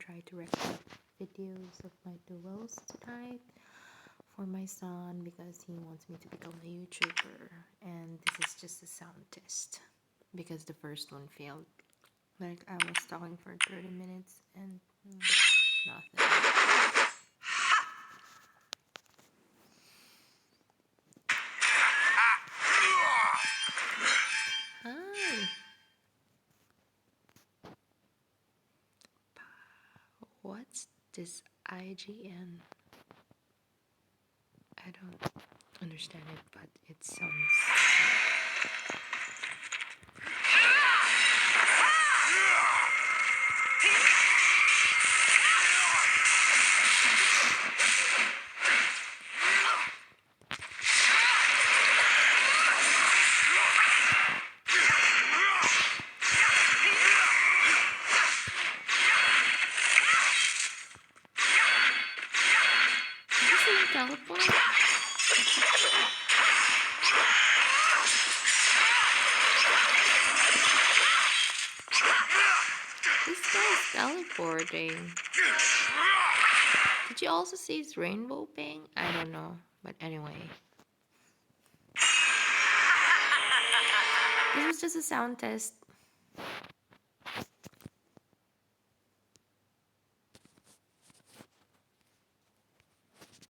try to record videos of my duels tonight for my son because he wants me to become a YouTuber, and this is just a sound test because the first one failed. Like, I was talking for 30 minutes and nothing. Hi. What's this IGN? I don't understand it, but it sounds. Is this a teleport? This guy's teleporting. Did you also see his rainbow ping? I don't know, but anyway. This was just a sound test.